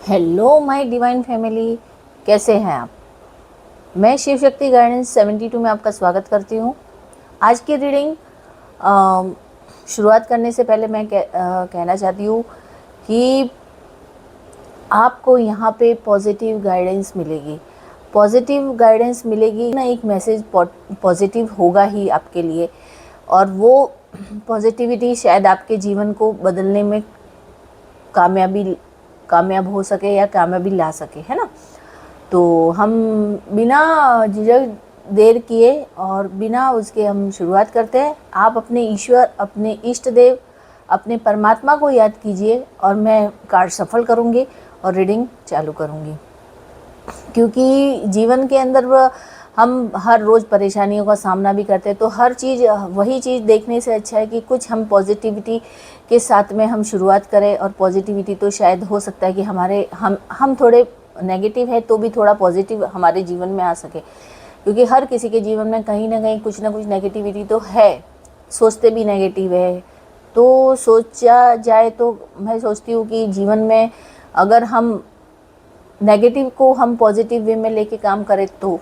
Hello my divine family, कैसे हैं आप। मैं शिव शक्ति गाइडेंस 72 में आपका स्वागत करती हूँ। आज की रीडिंग शुरुआत करने से पहले मैं कहना चाहती हूँ कि आपको यहाँ पे पॉजिटिव गाइडेंस मिलेगी। पॉजिटिव गाइडेंस मिलेगी ना, एक मैसेज पॉजिटिव होगा ही आपके लिए, और वो पॉजिटिविटी शायद आपके जीवन को बदलने में कामयाब हो सके या कामयाबी ला सके, है ना। तो हम बिना झिझक देर किए और बिना उसके हम शुरुआत करते हैं। आप अपने ईश्वर, अपने इष्ट देव, अपने परमात्मा को याद कीजिए और मैं कार्ड सफल करूँगी और रीडिंग चालू करूँगी। क्योंकि जीवन के अंदर हम हर रोज़ परेशानियों का सामना भी करते हैं, तो हर चीज़ वही चीज़ देखने से अच्छा है कि कुछ हम पॉजिटिविटी के साथ में हम शुरुआत करें। और पॉजिटिविटी तो शायद हो सकता है कि हमारे हम थोड़े नेगेटिव है तो भी थोड़ा पॉजिटिव हमारे जीवन में आ सके, क्योंकि हर किसी के जीवन में कहीं ना कहीं कुछ ना कुछ नेगेटिविटी तो है। सोचते भी नेगेटिव है, तो सोचा जाए तो मैं सोचती हूँ कि जीवन में अगर हम नेगेटिव को हम पॉजिटिव वे में लेके काम करें तो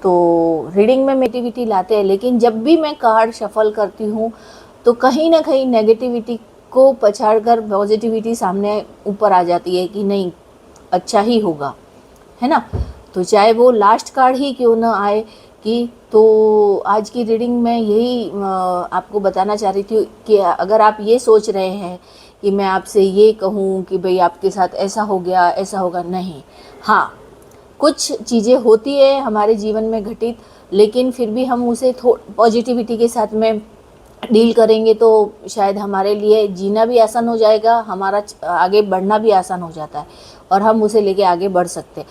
तो रीडिंग में नेगेटिविटी लाते हैं, लेकिन जब भी मैं कार्ड शफल करती हूँ तो कहीं ना कहीं नेगेटिविटी को पछाड़कर पॉजिटिविटी सामने ऊपर आ जाती है कि नहीं, अच्छा ही होगा, है ना। तो चाहे वो लास्ट कार्ड ही क्यों ना आए कि, तो आज की रीडिंग में यही आपको बताना चाह रही थी कि अगर आप ये सोच रहे हैं कि मैं आपसे ये कहूँ कि भाई आपके साथ ऐसा हो गया, ऐसा होगा, नहीं। हाँ, कुछ चीज़ें होती है हमारे जीवन में घटित, लेकिन फिर भी हम उसे पॉजिटिविटी के साथ में डील करेंगे तो शायद हमारे लिए जीना भी आसान हो जाएगा, हमारा आगे बढ़ना भी आसान हो जाता है और हम उसे लेके आगे बढ़ सकते हैं।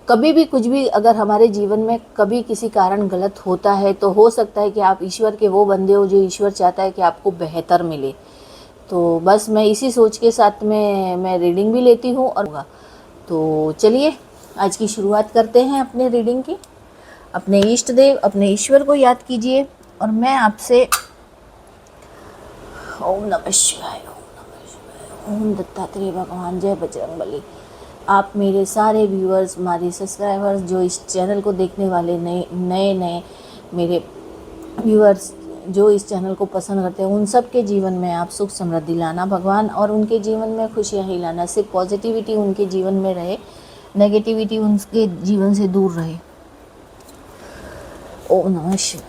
कभी भी कुछ भी अगर हमारे जीवन में कभी किसी कारण गलत होता है तो हो सकता है कि आप ईश्वर के वो बंदे हो जो ईश्वर चाहता है कि आपको बेहतर मिले। तो बस मैं इसी सोच के साथ में मैं रीडिंग भी लेती हूँ और तो चलिए आज की शुरुआत करते हैं अपने रीडिंग की। अपने इष्ट देव, अपने ईश्वर को याद कीजिए और मैं आपसे ओम नमः शिवाय, ओम नमः शिवाय, ओम दत्तात्रेय भगवान, जय बजरंगबली। आप मेरे सारे व्यूअर्स, हमारे सब्सक्राइबर्स, जो इस चैनल को देखने वाले नए मेरे व्यूअर्स जो इस चैनल को पसंद करते हैं, उन सब के जीवन में आप सुख समृद्धि लाना भगवान, और उनके जीवन में खुशियाँ ही लाना। सिर्फ पॉजिटिविटी उनके जीवन में रहे, नेगेटिविटी उनके जीवन से दूर रहे। ओम नमः शिवाय।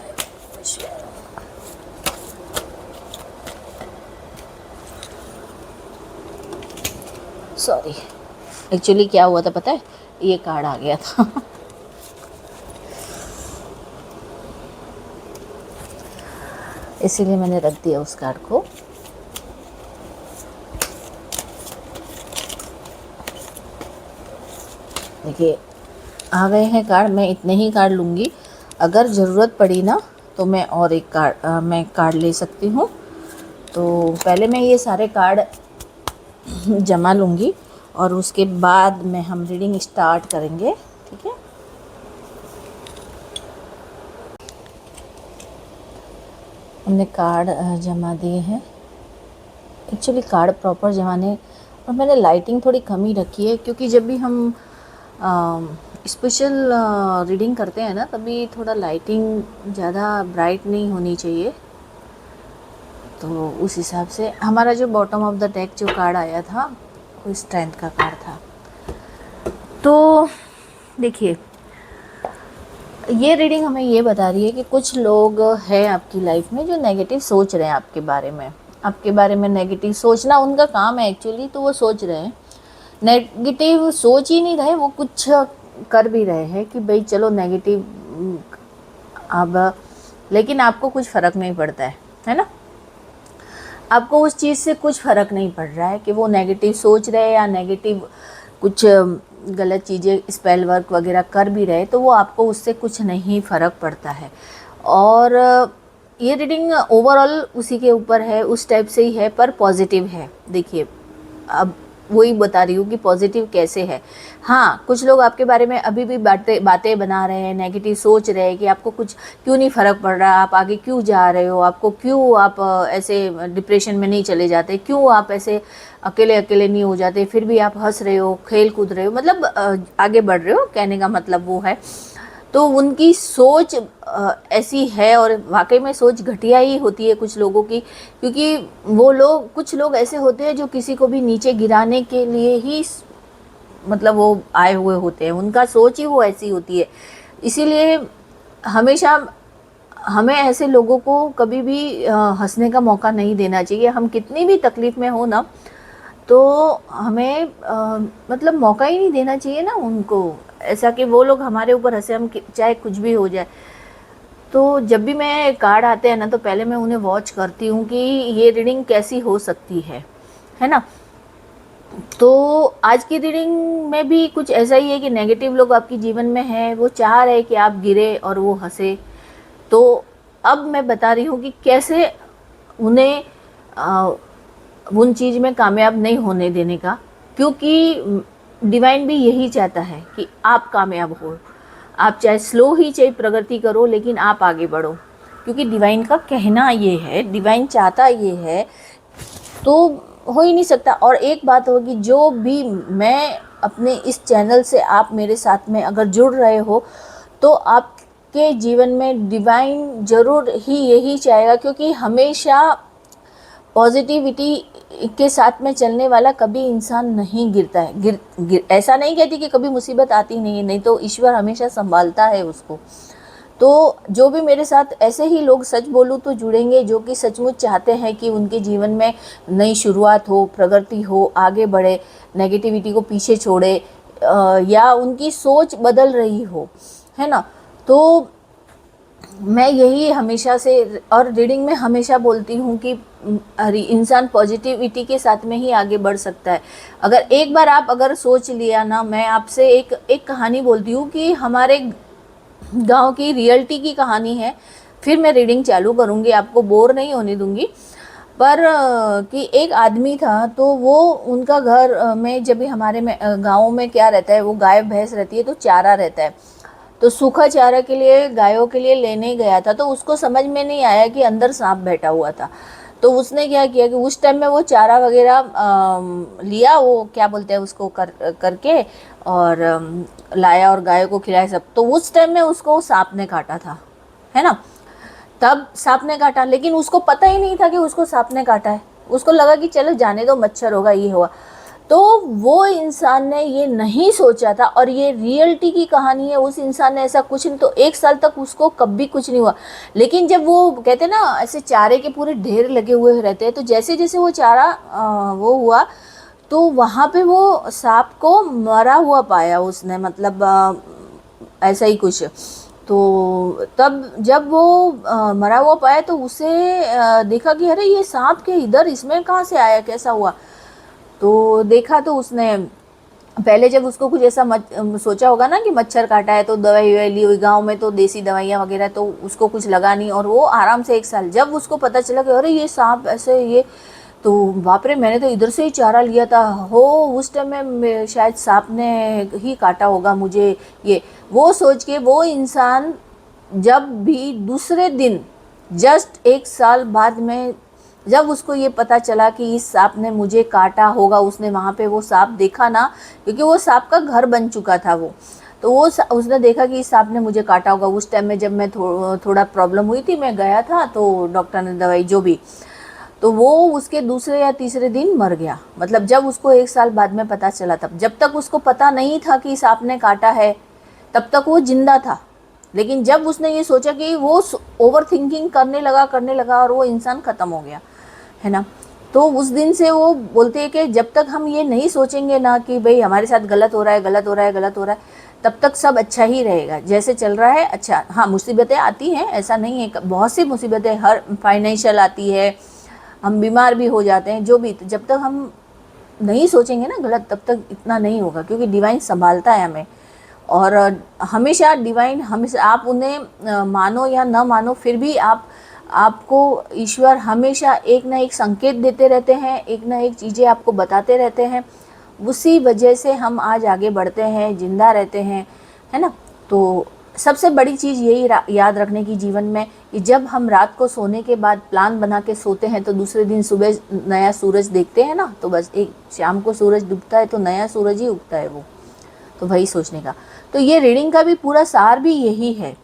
सॉरी, एक्चुअली क्या हुआ था पता है, ये कार्ड आ गया था इसीलिए मैंने रख दिया उस कार्ड को। देखिए आ गए हैं कार्ड। मैं इतने ही कार्ड लूँगी, अगर ज़रूरत पड़ी ना तो मैं और एक कार्ड ले सकती हूँ। तो पहले मैं ये सारे कार्ड जमा लूँगी और उसके बाद में हम रीडिंग स्टार्ट करेंगे, ठीक है। हमने कार्ड जमा दिए हैं। एक्चुअली कार्ड प्रॉपर जमाने, और मैंने लाइटिंग थोड़ी कम ही रखी है क्योंकि जब भी हम स्पेशल रीडिंग करते हैं ना, तभी थोड़ा लाइटिंग ज़्यादा ब्राइट नहीं होनी चाहिए। तो उस हिसाब से हमारा जो बॉटम ऑफ द डेक जो कार्ड आया था वो स्ट्रेंथ का कार्ड था। तो देखिए ये रीडिंग हमें ये बता रही है कि कुछ लोग हैं आपकी लाइफ में जो नेगेटिव सोच रहे हैं आपके बारे में नेगेटिव सोचना उनका काम है एक्चुअली। तो वो सोच रहे हैं, नेगेटिव सोच ही नहीं रहे, वो कुछ कर भी रहे हैं कि भाई चलो नेगेटिव अब, लेकिन आपको कुछ फ़र्क नहीं पड़ता है ना। आपको उस चीज़ से कुछ फ़र्क नहीं पड़ रहा है कि वो नेगेटिव सोच रहे या नेगेटिव कुछ गलत चीज़ें स्पेल वर्क वगैरह कर भी रहे, तो वो आपको उससे कुछ नहीं फ़र्क पड़ता है। और ये रीडिंग ओवरऑल उसी के ऊपर है, उस टाइप से ही है, पर पॉजिटिव है। देखिए अब वही बता रही हूँ कि पॉजिटिव कैसे है। हाँ, कुछ लोग आपके बारे में अभी भी बातें बना रहे हैं, नेगेटिव सोच रहे हैं कि आपको कुछ क्यों नहीं फ़र्क पड़ रहा, आप आगे क्यों जा रहे हो, आपको क्यों आप ऐसे डिप्रेशन में नहीं चले जाते, क्यों आप ऐसे अकेले अकेले नहीं हो जाते, फिर भी आप हंस रहे हो, खेल कूद रहे हो, मतलब आगे बढ़ रहे हो, कहने का मतलब वो है। तो उनकी सोच ऐसी है, और वाकई में सोच घटिया ही होती है कुछ लोगों की, क्योंकि वो लोग, कुछ लोग ऐसे होते हैं जो किसी को भी नीचे गिराने के लिए ही मतलब वो आए हुए होते हैं, उनका सोच ही वो ऐसी होती है। इसीलिए हमेशा हमें ऐसे लोगों को कभी भी हंसने का मौका नहीं देना चाहिए। हम कितनी भी तकलीफ़ में हो ना, तो हमें मतलब मौका ही नहीं देना चाहिए ना उनको, ऐसा कि वो लोग हमारे ऊपर हंसे, हम चाहे कुछ भी हो जाए। तो जब भी मैं कार्ड आते हैं ना, तो पहले मैं उन्हें वॉच करती हूँ कि ये रीडिंग कैसी हो सकती है ना। तो आज की रीडिंग में भी कुछ ऐसा ही है कि नेगेटिव लोग आपके जीवन में हैं, वो चाह रहे हैं कि आप गिरे और वो हंसे। तो अब मैं बता रही हूँ कि कैसे उन्हें उन चीज़ में कामयाब नहीं होने देने का, क्योंकि डिवाइन भी यही चाहता है कि आप कामयाब हो। आप चाहे स्लो ही चाहे प्रगति करो, लेकिन आप आगे बढ़ो, क्योंकि डिवाइन का कहना ये है, डिवाइन चाहता ये है, तो हो ही नहीं सकता। और एक बात होगी, जो भी मैं अपने इस चैनल से, आप मेरे साथ में अगर जुड़ रहे हो, तो आपके जीवन में डिवाइन ज़रूर ही यही चाहेगा, क्योंकि हमेशा पॉजिटिविटी के साथ में चलने वाला कभी इंसान नहीं गिरता है। ऐसा नहीं कहती कि कभी मुसीबत आती नहीं है, नहीं तो ईश्वर हमेशा संभालता है उसको। तो जो भी मेरे साथ ऐसे ही लोग, सच बोलूँ तो, जुड़ेंगे, जो कि सचमुच चाहते हैं कि उनके जीवन में नई शुरुआत हो, प्रगति हो, आगे बढ़े, नेगेटिविटी को पीछे छोड़े, या उनकी सोच बदल रही हो, है ना। तो मैं यही हमेशा से, और रीडिंग में हमेशा बोलती हूँ कि इंसान पॉजिटिविटी के साथ में ही आगे बढ़ सकता है। अगर एक बार आप अगर सोच लिया ना, मैं आपसे एक कहानी बोलती हूँ कि हमारे गांव की रियलिटी की कहानी है, फिर मैं रीडिंग चालू करूँगी, आपको बोर नहीं होने दूँगी। पर कि एक आदमी था, तो वो उनका घर में, जब भी हमारे में गाँव में क्या रहता है, वो गाय भैंस रहती है, तो चारा रहता है। तो सूखा चारा के लिए गायों के लिए लेने गया था, तो उसको समझ में नहीं आया कि अंदर सांप बैठा हुआ था। तो उसने क्या किया कि उस टाइम में वो चारा वगैरह लिया, वो क्या बोलते हैं उसको, करके, और लाया और गायों को खिलाया सब। तो उस टाइम में उसको सांप ने काटा था, है ना। तब सांप ने काटा, लेकिन उसको पता ही नहीं था कि उसको सांप ने काटा है। उसको लगा कि चलो जाने दो, मच्छर होगा, ये हुआ। तो वो इंसान ने ये नहीं सोचा था, और ये रियलिटी की कहानी है, उस इंसान ने ऐसा कुछ नहीं, तो 1 साल तक उसको कभी कुछ नहीं हुआ। लेकिन जब वो कहते हैं ना, ऐसे चारे के पूरे ढेर लगे हुए रहते हैं, तो जैसे जैसे वो चारा वो हुआ, तो वहाँ पे वो सांप को मरा हुआ पाया उसने, मतलब ऐसा ही कुछ। तो तब जब वो मरा हुआ पाया, तो उसे देखा कि अरे ये सांप के इधर, इसमें कहाँ से आया, कैसा हुआ। तो देखा, तो उसने पहले जब उसको कुछ ऐसा सोचा होगा ना कि मच्छर काटा है, तो दवाई ववाई ली हुई, गांव में तो देसी दवाइयाँ वगैरह, तो उसको कुछ लगा नहीं, और वो आराम से 1 साल। जब उसको पता चला कि अरे ये सांप ऐसे, ये, तो बाप रे, मैंने तो इधर से ही चारा लिया था, हो उस टाइम में शायद सांप ने ही काटा होगा मुझे, ये वो सोच के वो इंसान जब भी दूसरे दिन, जस्ट 1 साल बाद में, जब उसको ये पता चला कि इस सांप ने मुझे काटा होगा, उसने वहाँ पे वो सांप देखा ना, क्योंकि वो सांप का घर बन चुका था वो। तो वो उसने देखा कि इस सांप ने मुझे काटा होगा। उस टाइम में जब मैं थोड़ा प्रॉब्लम हुई थी, मैं गया था, तो डॉक्टर ने दवाई जो भी, तो वो उसके दूसरे या तीसरे दिन मर गया। मतलब जब उसको 1 साल बाद में पता चला, तब, जब तक उसको पता नहीं था कि सांप ने काटा है, तब तक वो जिंदा था। लेकिन जब उसने ये सोचा कि वो ओवर थिंकिंग करने लगा, और वो इंसान ख़त्म हो गया, है ना। तो उस दिन से वो बोलते हैं कि जब तक हम ये नहीं सोचेंगे ना कि भाई हमारे साथ गलत हो रहा है, गलत हो रहा है, गलत हो रहा है, तब तक सब अच्छा ही रहेगा, जैसे चल रहा है अच्छा। हाँ, मुसीबतें आती हैं, ऐसा नहीं है, बहुत सी मुसीबतें, हर फाइनेंशियल आती है, हम बीमार भी हो जाते हैं, जो भी। तो जब तक हम नहीं सोचेंगे ना गलत, तब तक इतना नहीं होगा, क्योंकि डिवाइन संभालता है हमें। और हमेशा डिवाइन, हमेशा आप उन्हें मानो या न मानो, फिर भी आपको ईश्वर हमेशा एक ना एक संकेत देते रहते हैं, एक ना एक चीज़ें आपको बताते रहते हैं। उसी वजह से हम आज आगे बढ़ते हैं, जिंदा रहते हैं, है ना। तो सबसे बड़ी चीज़ यही याद रखने की जीवन में कि जब हम रात को सोने के बाद प्लान बना के सोते हैं तो दूसरे दिन सुबह नया सूरज देखते हैं ना, तो बस एक शाम को सूरज डूबता है तो नया सूरज ही उगता है वो, तो वही सोचने का। तो ये रीडिंग का भी पूरा सार भी यही है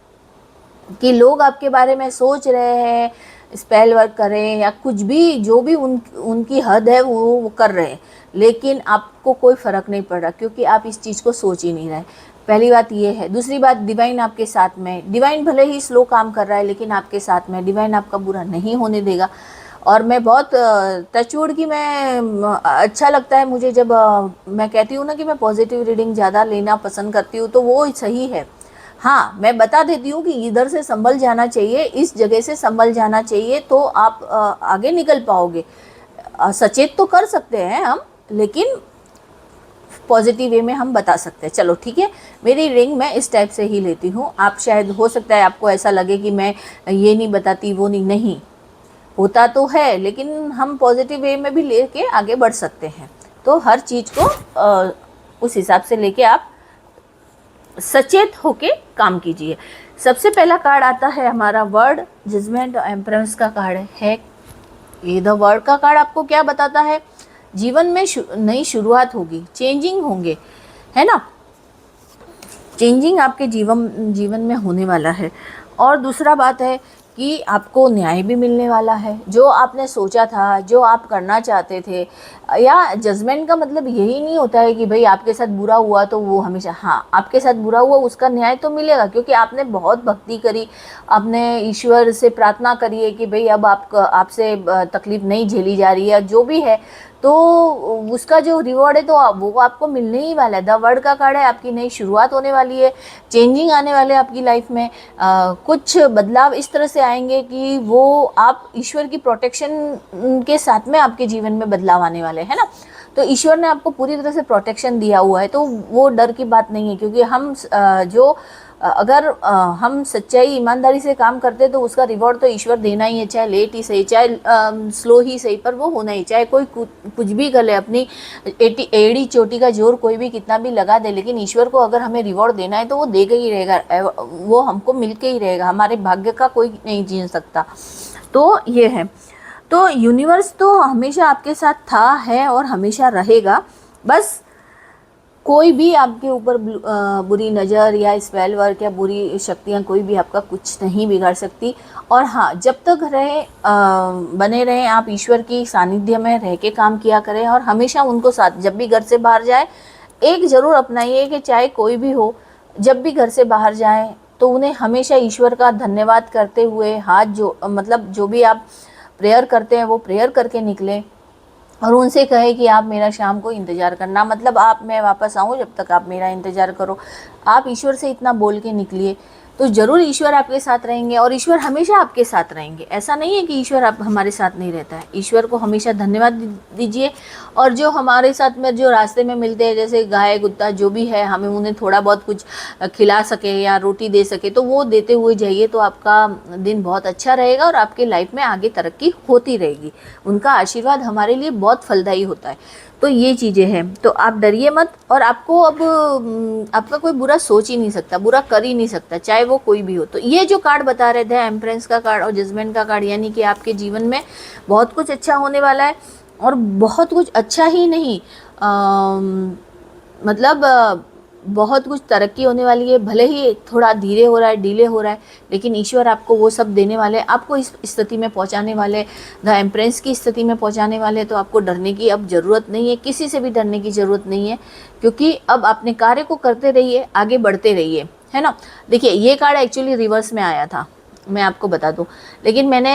कि लोग आपके बारे में सोच रहे हैं, स्पेल वर्क करें या कुछ भी, जो भी उनकी हद है वो कर रहे हैं, लेकिन आपको कोई फ़र्क नहीं पड़ रहा क्योंकि आप इस चीज़ को सोच ही नहीं रहे। पहली बात ये है। दूसरी बात, डिवाइन आपके साथ में, डिवाइन भले ही स्लो काम कर रहा है लेकिन आपके साथ में, डिवाइन आपका बुरा नहीं होने देगा। और मैं बहुत टचवुड की मैं अच्छा लगता है मुझे जब मैं कहती हूँ ना कि मैं पॉजिटिव रीडिंग ज़्यादा लेना पसंद करती हूँ, तो वो सही है। हाँ, मैं बता देती हूँ कि इधर से संभल जाना चाहिए, इस जगह से संभल जाना चाहिए, तो आप आगे निकल पाओगे। सचेत तो कर सकते हैं हम, लेकिन पॉजिटिव वे में हम बता सकते हैं। चलो ठीक है, मेरी रीडिंग मैं इस टाइप से ही लेती हूँ। आप शायद हो सकता है आपको ऐसा लगे कि मैं ये नहीं बताती, वो नहीं होता तो है, लेकिन हम पॉजिटिव वे में भी लेके आगे बढ़ सकते हैं। तो हर चीज़ को उस हिसाब से लेके आप सचेत होके काम कीजिए। सबसे पहला कार्ड आता है हमारा वर्ड जजमेंट, एम्प्रेस का कार्ड है। ये द वर्ड का कार्ड आपको क्या बताता है? जीवन में नई शुरुआत होगी, चेंजिंग होंगे, है ना। चेंजिंग आपके जीवन में होने वाला है। और दूसरा बात है कि आपको न्याय भी मिलने वाला है। जो आपने सोचा था, जो आप करना चाहते थे, या जजमेंट का मतलब यही नहीं होता है कि भाई आपके साथ बुरा हुआ तो वो हमेशा, हाँ आपके साथ बुरा हुआ उसका न्याय तो मिलेगा क्योंकि आपने बहुत भक्ति करी, आपने ईश्वर से प्रार्थना करी है कि भाई अब आपसे तकलीफ नहीं झेली जा रही है, जो भी है, तो उसका जो रिवॉर्ड है तो वो आपको मिलने ही वाला है। द वर्ड का कार्ड है, आपकी नई शुरुआत होने वाली है, चेंजिंग आने वाले आपकी लाइफ में। कुछ बदलाव इस तरह से आएंगे कि वो आप ईश्वर की प्रोटेक्शन के साथ में आपके जीवन में बदलाव आने वाले हैं ना। तो ईश्वर ने आपको पूरी तरह से प्रोटेक्शन दिया हुआ है, तो वो डर की बात नहीं है क्योंकि हम अगर हम सच्चाई ईमानदारी से काम करते हैं तो उसका रिवॉर्ड तो ईश्वर देना ही है, चाहे लेट ही सही, चाहे स्लो ही सही, पर वो होना ही, चाहे कोई कुछ भी कर ले, अपनी एड़ी चोटी का जोर कोई भी कितना भी लगा दे, लेकिन ईश्वर को अगर हमें रिवॉर्ड देना है तो वो देगा ही रहेगा, वो हमको मिल के ही रहेगा, हमारे भाग्य का कोई नहीं जीत सकता। तो ये है। तो यूनिवर्स तो हमेशा आपके साथ था, है और हमेशा रहेगा। बस कोई भी आपके ऊपर बुरी नज़र या स्पेल वर्क या बुरी शक्तियाँ कोई भी आपका कुछ नहीं बिगाड़ सकती। और हाँ, जब तक बने रहें आप ईश्वर की सानिध्य में रह के काम किया करें और हमेशा उनको साथ, जब भी घर से बाहर जाए एक ज़रूर अपनाइए कि चाहे कोई भी हो, जब भी घर से बाहर जाए तो उन्हें हमेशा ईश्वर का धन्यवाद करते हुए मतलब जो भी आप प्रेयर करते हैं वो प्रेयर करके निकलें और उनसे कहे कि आप मेरा शाम को इंतज़ार करना, मतलब मैं वापस आऊँ जब तक आप मेरा इंतज़ार करो। आप ईश्वर से इतना बोल के निकलिए तो ज़रूर ईश्वर आपके साथ रहेंगे और ईश्वर हमेशा आपके साथ रहेंगे। ऐसा नहीं है कि ईश्वर आप हमारे साथ नहीं रहता है। ईश्वर को हमेशा धन्यवाद दीजिए। और जो हमारे साथ में जो रास्ते में मिलते हैं, जैसे गाय कुत्ता जो भी है, हमें उन्हें थोड़ा बहुत कुछ खिला सके या रोटी दे सके तो वो देते हुए जाइए, तो आपका दिन बहुत अच्छा रहेगा और आपके लाइफ में आगे तरक्की होती रहेगी। उनका आशीर्वाद हमारे लिए बहुत फलदायी होता है। तो ये चीज़ें हैं, तो आप डरिए मत। और आपको अब आपका कोई बुरा सोच ही नहीं सकता, बुरा कर ही नहीं सकता, चाहे वो कोई भी हो। तो ये जो कार्ड बता रहे थे, एम्प्रेस का कार्ड और जजमेंट का कार्ड, यानी कि आपके जीवन में बहुत कुछ अच्छा होने वाला है। और बहुत कुछ अच्छा ही नहीं, मतलब बहुत कुछ तरक्की होने वाली है। भले ही थोड़ा धीरे हो रहा है, डिले हो रहा है, लेकिन ईश्वर आपको वो सब देने वाले, आपको इस स्थिति में पहुंचाने वाले, द एम्प्रेस की स्थिति में पहुंचाने वाले। तो आपको डरने की अब ज़रूरत नहीं है, किसी से भी डरने की ज़रूरत नहीं है, क्योंकि अब अपने कार्य को करते रहिए, आगे बढ़ते रहिए, है ना। देखिए, ये कार्ड एक्चुअली रिवर्स में आया था, मैं आपको बता दूं, लेकिन मैंने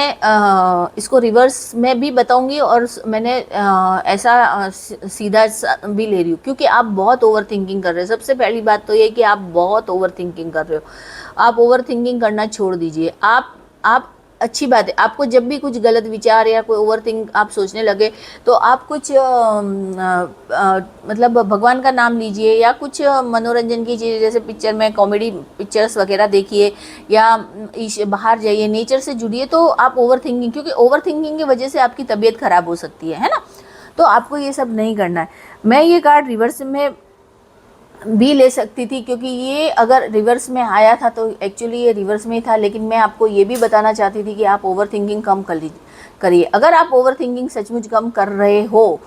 इसको रिवर्स में भी बताऊंगी और मैंने ऐसा सीधा भी ले रही हूँ क्योंकि आप बहुत ओवर थिंकिंग कर रहे हो। सबसे पहली बात तो ये कि आप बहुत ओवर थिंकिंग कर रहे हो। आप ओवर थिंकिंग करना छोड़ दीजिए। आप अच्छी बात है, आपको जब भी कुछ गलत विचार या कोई ओवर थिंक आप सोचने लगे तो आप कुछ मतलब भगवान का नाम लीजिए या कुछ मनोरंजन की चीज़, जैसे पिक्चर में कॉमेडी पिक्चर्स वगैरह देखिए या बाहर जाइए, नेचर से जुड़िए। तो आप ओवर थिंकिंग, क्योंकि ओवर थिंकिंग की वजह से आपकी तबीयत खराब हो सकती है ना। तो आपको ये सब नहीं करना है। मैं ये कार्ड रिवर्स में भी ले सकती थी, क्योंकि ये अगर रिवर्स में आया था तो एक्चुअली ये रिवर्स में ही था, लेकिन मैं आपको ये भी बताना चाहती थी कि आप ओवर थिंकिंग कम करिए। अगर आप ओवर थिंकिंग सचमुच कम कर रहे हो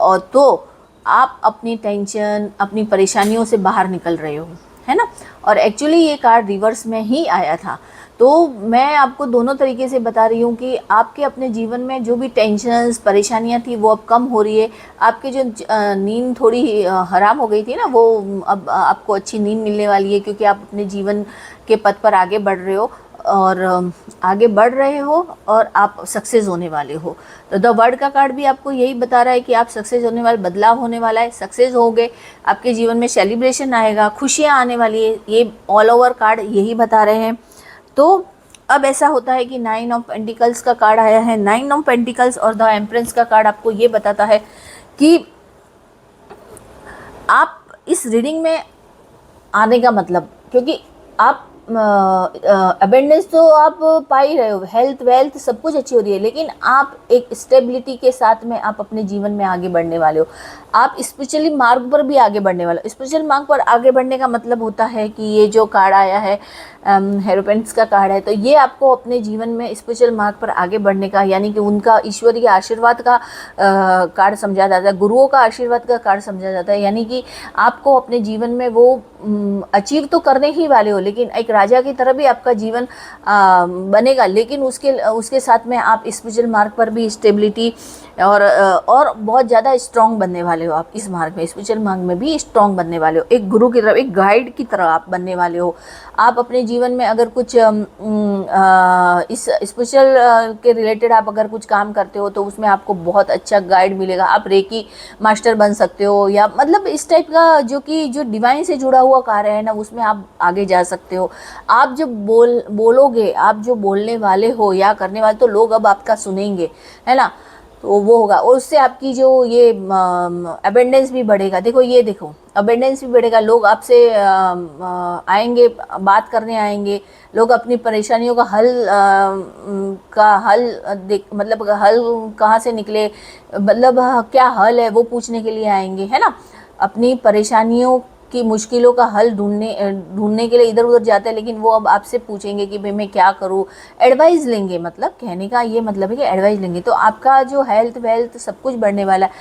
और तो आप अपनी टेंशन, अपनी परेशानियों से बाहर निकल रहे हो, है ना। और एक्चुअली ये कार्ड रिवर्स में ही आया था। तो मैं आपको दोनों तरीके से बता रही हूँ कि आपके अपने जीवन में जो भी टेंशन्स, परेशानियाँ थी वो अब कम हो रही है। आपकी जो नींद थोड़ी हराम हो गई थी ना, वो अब आपको अच्छी नींद मिलने वाली है, क्योंकि आप अपने जीवन के पथ पर आगे बढ़ रहे हो और आगे बढ़ रहे हो और आप सक्सेस होने वाले हो। तो द वर्ड का कार्ड भी आपको यही बता रहा है कि आप सक्सेस होने वाले, बदलाव होने वाला है, सक्सेस होगे, आपके जीवन में सेलिब्रेशन आएगा, खुशियाँ आने वाली है। ये ऑल ओवर कार्ड यही बता रहे हैं। तो अब ऐसा होता है कि 9 ऑफ पेंटिकल्स का कार्ड आया है। 9 ऑफ पेंटिकल्स और द एम्प्रेस का कार्ड आपको ये बताता है कि आप इस रीडिंग में आने का मतलब, क्योंकि आप अबेंडेंस तो आप पा ही रहे हो, हेल्थ वेल्थ सब कुछ अच्छी हो रही है, लेकिन आप एक स्टेबिलिटी के साथ में आप अपने जीवन में आगे बढ़ने वाले हो। आप स्पिरिचुअली मार्ग पर भी आगे बढ़ने वाले हो। स्पिरिचुअल मार्ग पर आगे बढ़ने का मतलब होता है कि ये जो कार्ड आया है हेरोपेंट्स का कार्ड है, तो ये आपको अपने जीवन में स्पिरिचुअल मार्ग पर आगे बढ़ने का, यानी कि उनका ईश्वरीय आशीर्वाद का कार्ड समझा जाता है, गुरुओं का आशीर्वाद का कार्ड समझा जाता है। यानी कि आपको अपने जीवन में वो अचीव तो करने ही वाले हो, लेकिन एक राजा की तरह भी आपका जीवन बनेगा, लेकिन उसके साथ में आप स्पिरिचुअल मार्ग पर भी स्टेबिलिटी और बहुत ज़्यादा स्ट्रॉन्ग बनने वाले हो। आप इस मार्ग में, स्पिरिचुअल मार्ग में भी स्ट्रॉन्ग बनने वाले हो, एक गुरु की तरह, एक गाइड की तरह आप बनने वाले हो। आप अपने जीवन में अगर कुछ इस स्पिरिचुअल के रिलेटेड आप अगर कुछ काम करते हो तो उसमें आपको बहुत अच्छा गाइड मिलेगा। आप रेकी मास्टर बन सकते हो, या मतलब इस टाइप का जो डिवाइन से जुड़ा हुआ कार्य है ना, उसमें आप आगे जा सकते हो। आप जब बोलोगे, आप जो बोलने वाले हो या करने वाले, तो लोग अब आपका सुनेंगे, है ना। तो वो होगा, और उससे आपकी जो ये अबेंडेंस भी बढ़ेगा। देखो ये देखो, अबेंडेंस भी बढ़ेगा, लोग आपसे आएंगे, बात करने आएंगे, लोग अपनी परेशानियों का हल मतलब हल कहाँ से निकले, मतलब क्या हल है वो पूछने के लिए आएंगे, है ना। अपनी परेशानियों की मुश्किलों का हल ढूंढने के लिए इधर उधर जाते हैं, लेकिन वो अब आपसे पूछेंगे कि भाई मैं क्या करूँ, एडवाइस लेंगे। मतलब कहने का ये मतलब है कि एडवाइस लेंगे, तो आपका जो हेल्थ वेल्थ सब कुछ बढ़ने वाला है।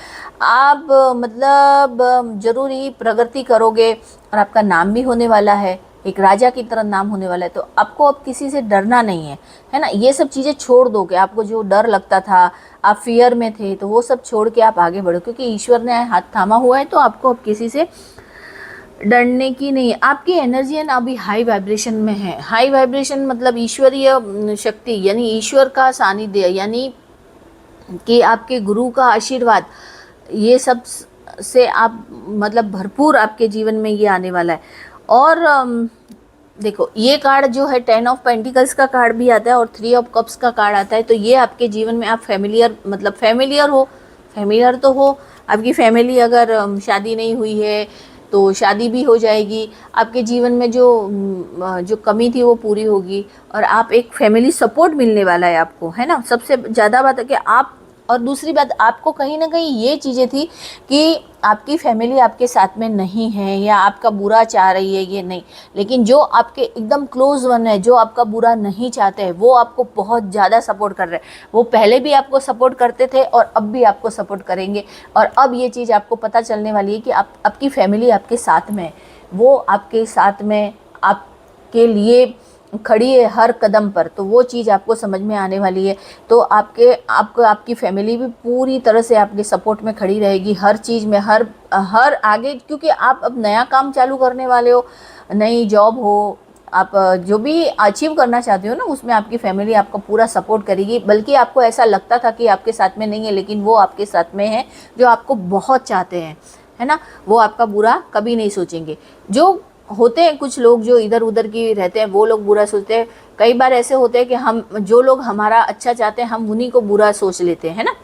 आप मतलब जरूर ही प्रगति करोगे और आपका नाम भी होने वाला है, एक राजा की तरह नाम होने वाला है। तो आपको अब किसी से डरना नहीं है ना। ये सब चीज़ें छोड़ दो कि आपको जो डर लगता था, आप फियर में थे, तो वो सब छोड़ के आप आगे बढ़ो, क्योंकि ईश्वर ने हाथ थामा हुआ है। तो आपको अब किसी से डरने की नहीं। आपकी एनर्जी है ना अभी हाई वाइब्रेशन में है। हाई वाइब्रेशन मतलब ईश्वरीय शक्ति, यानी ईश्वर का सानिध्य, यानी कि आपके गुरु का आशीर्वाद, ये सब से आप मतलब भरपूर आपके जीवन में ये आने वाला है। और देखो ये कार्ड जो है 10 ऑफ पेंटिकल्स का कार्ड भी आता है और 3 ऑफ कप्स का कार्ड आता है। तो ये आपके जीवन में आप फैमिलियर, मतलब फैमिलियर तो हो। आपकी फैमिली अगर शादी नहीं हुई है तो शादी भी हो जाएगी। आपके जीवन में जो कमी थी वो पूरी होगी, और आप एक फैमिली सपोर्ट मिलने वाला है आपको, है ना। सबसे ज़्यादा बात है कि आप, और दूसरी बात, आपको कहीं ना कहीं ये चीज़ें थी कि आपकी फैमिली आपके साथ में नहीं है या आपका बुरा चाह रही है, ये नहीं। लेकिन जो आपके एकदम क्लोज वन है, जो आपका बुरा नहीं चाहते हैं, वो आपको बहुत ज़्यादा सपोर्ट कर रहे हैं। वो पहले भी आपको सपोर्ट करते थे और अब भी आपको सपोर्ट करेंगे। और अब ये चीज़ आपको पता चलने वाली है कि आपकी फैमिली आपके साथ में है, वो आपके साथ में आपके लिए खड़ी है हर कदम पर। तो वो चीज़ आपको समझ में आने वाली है। तो आपकी फैमिली भी पूरी तरह से आपके सपोर्ट में खड़ी रहेगी हर चीज़ में, हर आगे, क्योंकि आप अब नया काम चालू करने वाले हो, नई जॉब हो, आप जो भी अचीव करना चाहते हो ना, उसमें आपकी फैमिली आपको पूरा सपोर्ट करेगी। बल्कि आपको ऐसा लगता था कि आपके साथ में नहीं है, लेकिन वो आपके साथ में है, जो आपको बहुत चाहते हैं, है ना। वो आपका बुरा कभी नहीं सोचेंगे। जो होते हैं कुछ लोग जो इधर उधर की रहते हैं, वो लोग बुरा सोचते हैं। कई बार ऐसे होते हैं कि जो लोग हमारा अच्छा चाहते हैं, हम उन्हीं को बुरा सोच लेते हैं, है ना।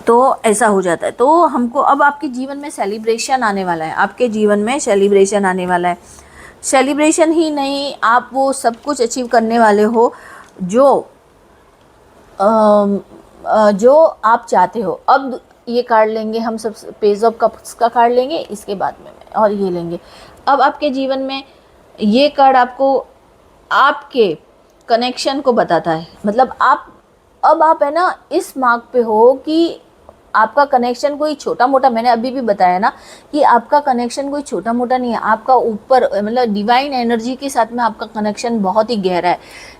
तो ऐसा हो जाता है। तो हमको अब आपके जीवन में सेलिब्रेशन आने वाला है, आपके जीवन में सेलिब्रेशन आने वाला है। सेलिब्रेशन ही नहीं, आप वो सब कुछ अचीव करने वाले हो जो जो आप चाहते हो। अब ये कार्ड लेंगे हम, सब पेज ऑफ कप्स का कार्ड लेंगे, इसके बाद में और ये लेंगे। अब आपके जीवन में ये कार्ड आपको आपके कनेक्शन को बताता है, मतलब आप है ना इस मार्ग पे हो कि आपका कनेक्शन कोई छोटा मोटा, मैंने अभी भी बताया ना कि आपका कनेक्शन कोई छोटा मोटा नहीं है, आपका ऊपर मतलब डिवाइन एनर्जी के साथ में आपका कनेक्शन बहुत ही गहरा है,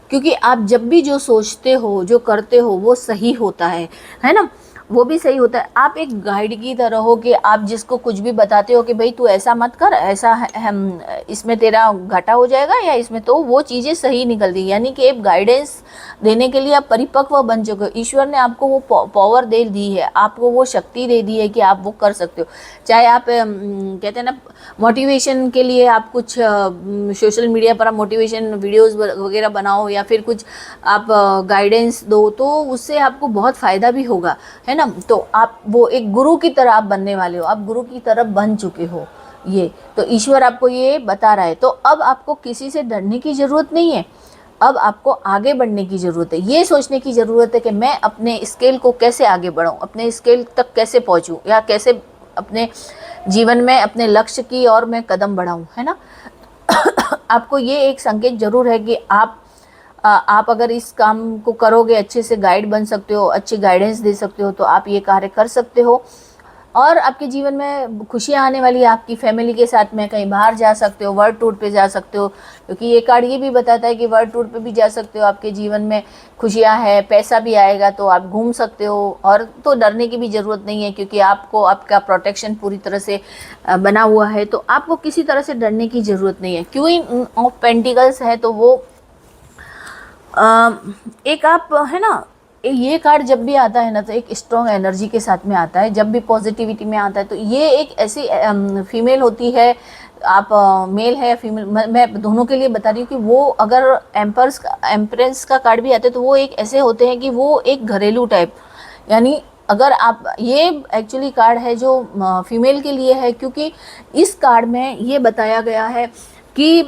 क्योंकि आप जब भी जो सोचते हो, जो करते हो, वो सही होता है ना, वो भी सही होता है। आप एक गाइड की तरह हो कि आप जिसको कुछ भी बताते हो कि भाई तू ऐसा मत कर, ऐसा हम इसमें तेरा घाटा हो जाएगा या इसमें, तो वो चीज़ें सही निकलती, यानी कि एक गाइडेंस देने के लिए आप परिपक्व बन चुके हो। ईश्वर ने आपको वो पावर दे दी है, आपको वो शक्ति दे दी है कि आप वो कर सकते हो। चाहे आप कहते हैं ना मोटिवेशन के लिए आप कुछ सोशल मीडिया पर आप मोटिवेशन वीडियोस वगैरह बनाओ या फिर कुछ आप गाइडेंस दो, तो उससे आपको बहुत फ़ायदा भी होगा, है ना। तो आप वो एक गुरु की तरह आप बनने वाले हो, आप गुरु की तरह बन चुके हो। ये तो ईश्वर आपको ये बता रहा है। तो अब आपको किसी से डरने की ज़रूरत नहीं है, अब आपको आगे बढ़ने की ज़रूरत है। ये सोचने की ज़रूरत है कि मैं अपने स्केल को कैसे आगे बढ़ाऊँ, अपने स्केल तक कैसे पहुँचूँ, या कैसे अपने जीवन में अपने लक्ष्य की ओर मैं कदम बढ़ाऊँ, है ना। आपको ये एक संकेत ज़रूर है कि आप अगर इस काम को करोगे, अच्छे से गाइड बन सकते हो, अच्छी गाइडेंस दे सकते हो, तो आप ये कार्य कर सकते हो और आपके जीवन में खुशियाँ आने वाली है। आपकी फैमिली के साथ में कहीं बाहर जा सकते हो, वर्ल्ड टूर पे जा सकते हो, क्योंकि ये कार्ड ये भी बताता है कि वर्ल्ड टूर पे भी जा सकते हो। आपके जीवन में खुशियाँ है, पैसा भी आएगा, तो आप घूम सकते हो। और तो डरने की भी ज़रूरत नहीं है, क्योंकि आपको आपका प्रोटेक्शन पूरी तरह से बना हुआ है, तो आपको किसी तरह से डरने की ज़रूरत नहीं है। क्वीन ऑफ पेंटिकल्स है, तो वो एक आप है ना, ये कार्ड जब भी आता है ना तो एक स्ट्रॉन्ग एनर्जी के साथ में आता है, जब भी पॉजिटिविटी में आता है। तो ये एक ऐसी फीमेल होती है, आप मेल है या फीमेल, मैं दोनों के लिए बता रही हूँ कि वो अगर एम्प्रेस का कार्ड भी आता है तो वो एक ऐसे होते हैं कि वो एक घरेलू टाइप, यानी अगर आप, ये एक्चुअली कार्ड है जो फीमेल के लिए है, क्योंकि इस कार्ड में ये बताया गया है कि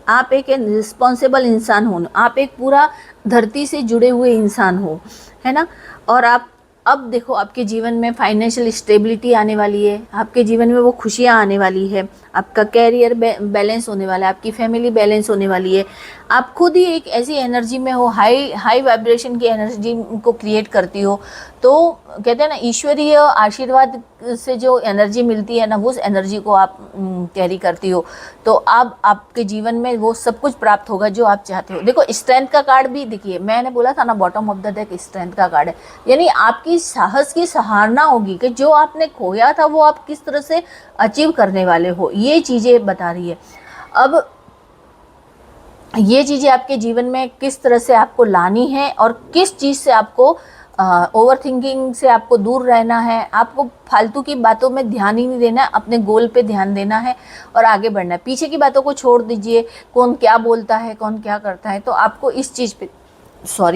आप एक रिस्पॉन्सिबल इंसान हो, आप एक पूरा धरती से जुड़े हुए इंसान हो, है ना। और आप अब देखो आपके जीवन में फाइनेंशियल स्टेबिलिटी आने वाली है, आपके जीवन में वो खुशियाँ आने वाली है, आपका कैरियर बैलेंस होने वाला है, आपकी फैमिली बैलेंस होने वाली है। आप खुद ही एक ऐसी एनर्जी में हो, हाई वाइब्रेशन की एनर्जी को क्रिएट करती हो। तो कहते हैं ना ईश्वरीय आशीर्वाद से जो एनर्जी मिलती है ना, उस एनर्जी को आप कैरी करती हो, तो अब आपके जीवन में वो सब कुछ प्राप्त होगा जो आप चाहते हो। देखो स्ट्रेंथ का कार्ड भी देखिए, मैंने बोला था ना bottom of the deck strength का कार्ड है, यानी आपकी साहस की सराहना होगी कि जो आपने खोया था वो आप किस तरह से अचीव करने वाले हो, ये चीज़ें बता रही है। अब ये चीज़ें आपके जीवन में किस तरह से आपको लानी है और किस चीज़ से आपको ओवर थिंकिंग से आपको दूर रहना है, आपको फालतू की बातों में ध्यान ही नहीं देना है, अपने गोल पे ध्यान देना है और आगे बढ़ना है। पीछे की बातों को छोड़ दीजिए, कौन क्या बोलता है, कौन क्या करता है, तो आपको इस चीज़ पे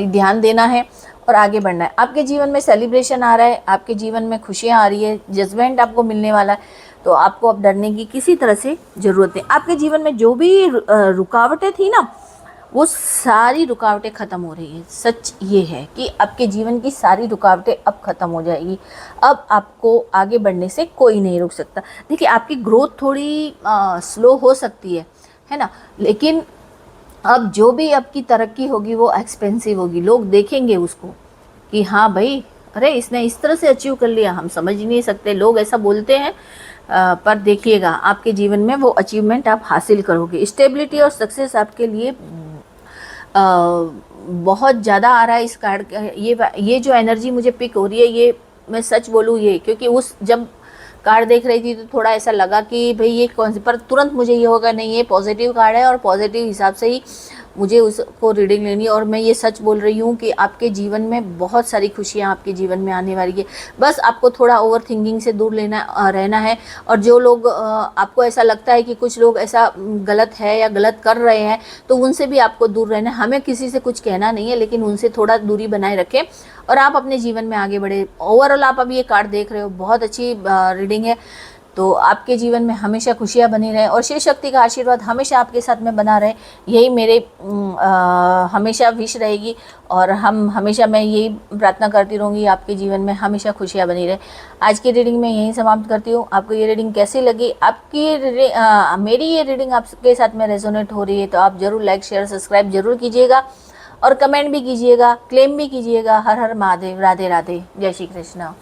ध्यान देना है और आगे बढ़ना है। आपके जीवन में सेलिब्रेशन आ रहा है, आपके जीवन में खुशियाँ आ रही है, जजमेंट आपको मिलने वाला है, तो आपको अब डरने की किसी तरह से ज़रूरत नहीं। आपके जीवन में जो भी रुकावटें थी ना, वो सारी रुकावटें ख़त्म हो रही हैं। सच ये है कि आपके जीवन की सारी रुकावटें अब ख़त्म हो जाएगी। अब आपको आगे बढ़ने से कोई नहीं रोक सकता। देखिए आपकी ग्रोथ थोड़ी स्लो हो सकती है ना, लेकिन अब जो भी आपकी तरक्की होगी वो एक्सपेंसिव होगी। लोग देखेंगे उसको कि हाँ भाई, अरे इसने इस तरह से अचीव कर लिया, हम समझ ही नहीं सकते, लोग ऐसा बोलते हैं। पर देखिएगा आपके जीवन में वो अचीवमेंट आप हासिल करोगे। स्टेबिलिटी और सक्सेस आपके लिए बहुत ज़्यादा आ रहा है इस कार्ड का। ये जो एनर्जी मुझे पिक हो रही है, ये मैं सच बोलूँ, ये क्योंकि जब कार्ड देख रही थी तो थोड़ा ऐसा लगा कि भाई ये कौन सी, पर तुरंत मुझे ये होगा नहीं, ये पॉजिटिव कार्ड है और पॉजिटिव हिसाब से ही मुझे उसको रीडिंग लेनी है। और मैं ये सच बोल रही हूँ कि आपके जीवन में बहुत सारी खुशियाँ आपके जीवन में आने वाली है। बस आपको थोड़ा ओवर थिंकिंग से दूर रहना है। और जो लोग आपको ऐसा लगता है कि कुछ लोग ऐसा गलत है या गलत कर रहे हैं, तो उनसे भी आपको दूर रहना है। हमें किसी से कुछ कहना नहीं है, लेकिन उनसे थोड़ा दूरी बनाए रखें और आप अपने जीवन में आगे बढ़े। ओवरऑल आप अभी ये कार्ड देख रहे हो, बहुत अच्छी रीडिंग है। तो आपके जीवन में हमेशा खुशियाँ बनी रहे और शिव शक्ति का आशीर्वाद हमेशा आपके साथ में बना रहे, यही मेरे हमेशा विश रहेगी। और हम हमेशा मैं यही प्रार्थना करती रहूँगी आपके जीवन में हमेशा खुशियाँ बनी रहे। आज की रीडिंग मैं यहीं समाप्त करती हूँ। आपको ये रीडिंग कैसी लगी? मेरी ये रीडिंग आपके साथ में रेजोनेट हो रही है तो आप ज़रूर लाइक शेयर सब्सक्राइब जरूर कीजिएगा और कमेंट भी कीजिएगा, क्लेम भी कीजिएगा। हर हर महादेव, राधे राधे, जय श्री कृष्ण।